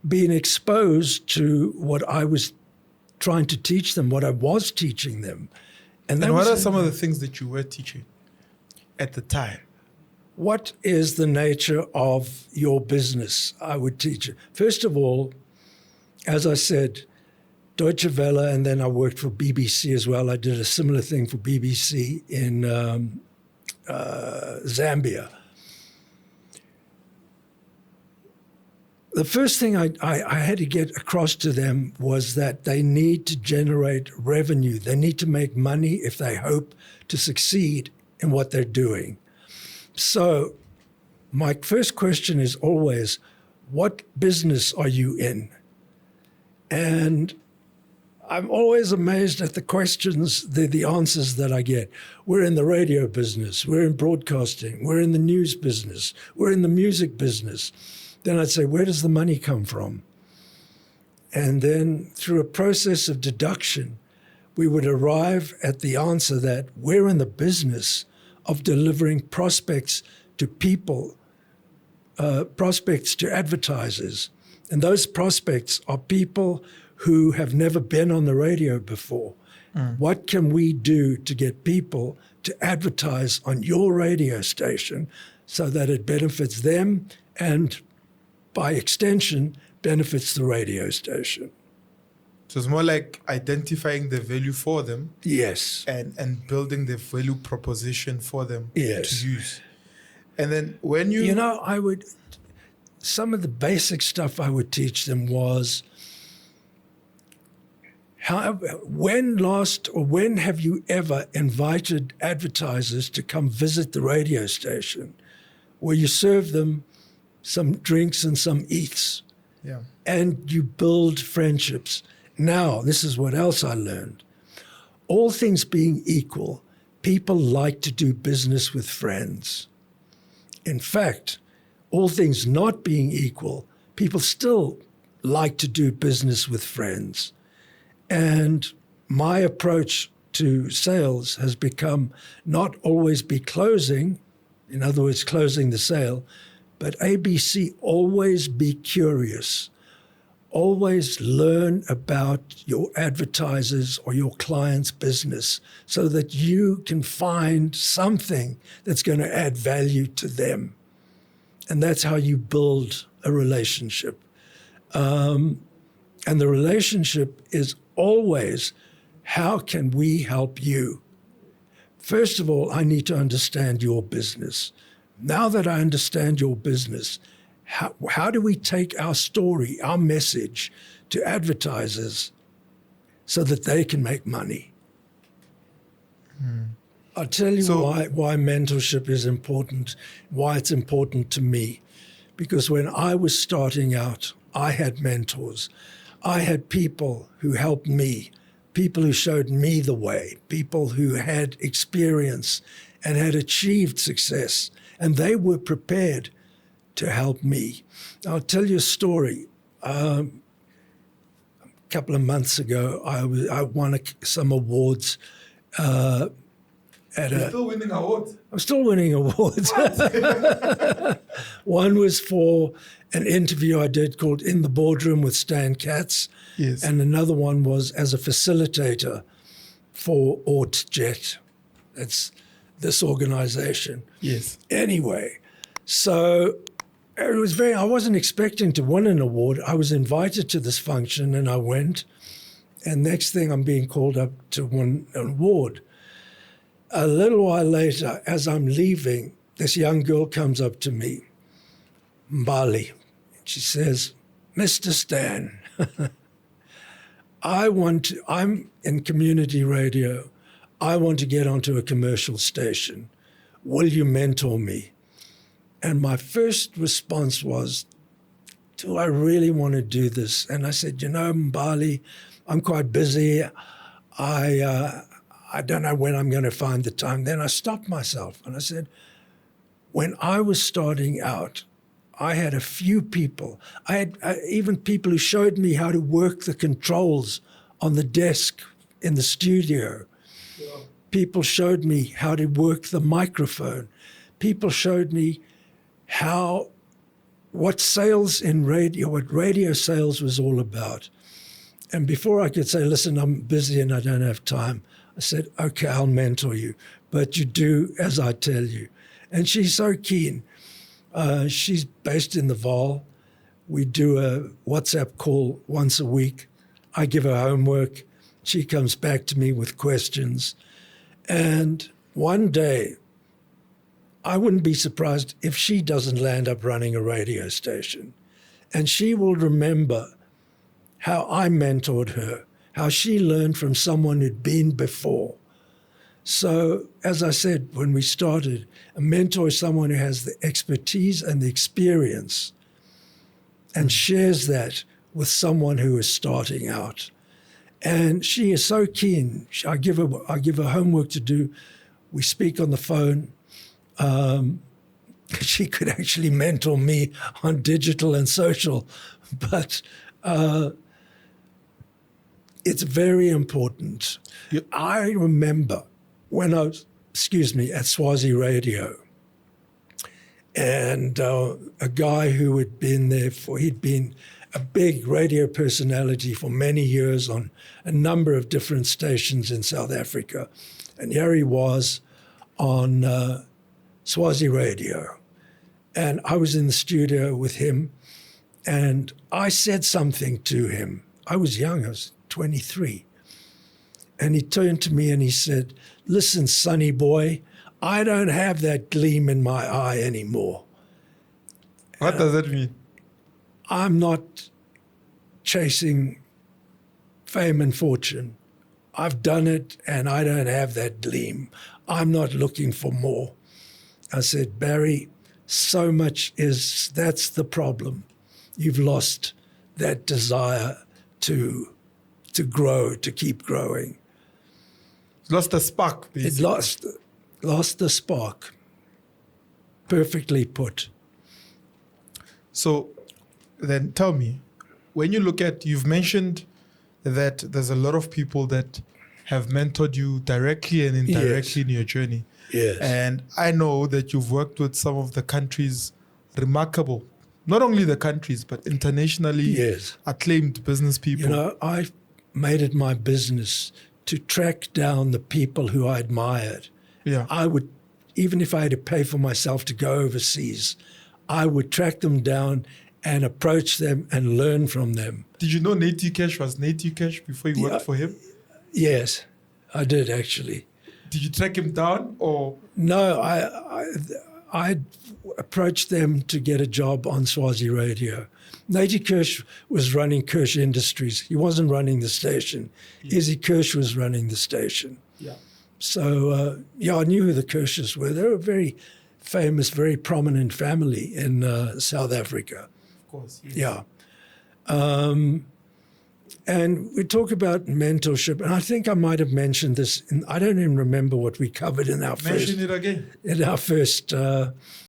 being exposed to what I was trying to teach them, what I was teaching them. And what are some of the things that you were teaching at the time? What is the nature of your business? I would teach it. First of all, as I said, Deutsche Welle, and then I worked for BBC as well. I did a similar thing for BBC in Zambia. The first thing I had to get across to them was that they need to generate revenue. They need to make money if they hope to succeed in what they're doing. So my first question is always, what business are you in? And I'm always amazed at the questions, the answers that I get. We're in the radio business. We're in broadcasting. We're in the news business. We're in the music business. Then I'd say, where does the money come from? And then through a process of deduction, we would arrive at the answer that we're in the business of delivering prospects to people, prospects to advertisers. And those prospects are people who have never been on the radio before. What can we do to get people to advertise on your radio station so that it benefits them and by extension, benefits the radio station? So it's more like identifying the value for them. Yes. And building the value proposition for them to use. And then when you... some of the basic stuff I would teach them was, when have you ever invited advertisers to come visit the radio station where you serve them some drinks and some eats, and you build friendships? Now, this is what else I learned. All things being equal, people like to do business with friends. In fact, all things not being equal, people still like to do business with friends. And my approach to sales has become not always be closing, in other words, closing the sale, but ABC, always be curious. Always learn about your advertisers or your client's business so that you can find something that's going to add value to them. And that's how you build a relationship. And the relationship is always, how can we help you? First of all, I need to understand your business. Now that I understand your business, how do we take our story, our message to advertisers so that they can make money? I'll tell you why mentorship is important, why it's important to me. Because when I was starting out, I had mentors. I had people who helped me, people who showed me the way, people who had experience and had achieved success, and they were prepared to help me. I'll tell you a story. A couple of months ago, I won some awards. You're still winning awards? I'm still winning awards. One was for an interview I did called In the Boardroom with Stan Katz. Yes. And another one was as a facilitator for AutoJet. That's this organization. Yes. Anyway, so it was I wasn't expecting to win an award. I was invited to this function and I went. And next thing I'm being called up to win an award. A little while later, as I'm leaving, this young girl comes up to me, Mbali. She says, Mr. Stan, I'm in community radio. I want to get onto a commercial station. Will you mentor me? And my first response was, do I really want to do this? And I said, Mbali, I'm quite busy. I don't know when I'm going to find the time. Then I stopped myself and I said, when I was starting out, I had a few people. I had even people who showed me how to work the controls on the desk in the studio. Yeah. People showed me how to work the microphone. People showed me how what sales in radio, what radio sales was all about. And before I could say, listen, I'm busy and I don't have time, I said, okay, I'll mentor you, but you do as I tell you. And she's so keen. She's based in the Vaal. We do a WhatsApp call once a week. I give her homework. She comes back to me with questions. And one day, I wouldn't be surprised if she doesn't land up running a radio station. And she will remember how I mentored her, how she learned from someone who'd been before. So, as I said when we started, a mentor is someone who has the expertise and the experience and shares that with someone who is starting out. And she is so keen. I give her homework to do. We speak on the phone. She could actually mentor me on digital and social, but it's very important. Yep. I remember when I was, at Swazi Radio, and a guy who had been there he'd been a big radio personality for many years on a number of different stations in South Africa. And here he was on Swazi Radio. And I was in the studio with him, and I said something to him. I was young, I was 23. And he turned to me and he said, listen, sonny boy, I don't have that gleam in my eye anymore. What does that mean? I'm not chasing fame and fortune. I've done it and I don't have that gleam. I'm not looking for more. I said, Barry, so much that's the problem. You've lost that desire to grow, to keep growing. Lost the spark, basically. It lost the spark. Perfectly put. So then tell me, when you look at, you've mentioned that there's a lot of people that have mentored you directly and indirectly in your journey. Yes. And I know that you've worked with some of the country's remarkable, not only the countries, but internationally acclaimed business people. You know, I made it my business to track down the people who I admired. Yeah. I would, even if I had to pay for myself to go overseas, I would track them down and approach them and learn from them. Did you know Nate Cash was Nate Cash before you worked for him? Yes, I did actually. Did you track him down or? No, I approached them to get a job on Swazi Radio. Nate Kirsch was running Kirsch Industries. He wasn't running the station. Yeah. Izzy Kirsch was running the station. Yeah. So, I knew who the Kirsches were. They were a very famous, very prominent family in South Africa. Of course. Yes. Yeah. And we talk about mentorship, and I think I might have mentioned this. I don't even remember what we covered in our Mention it again. In our first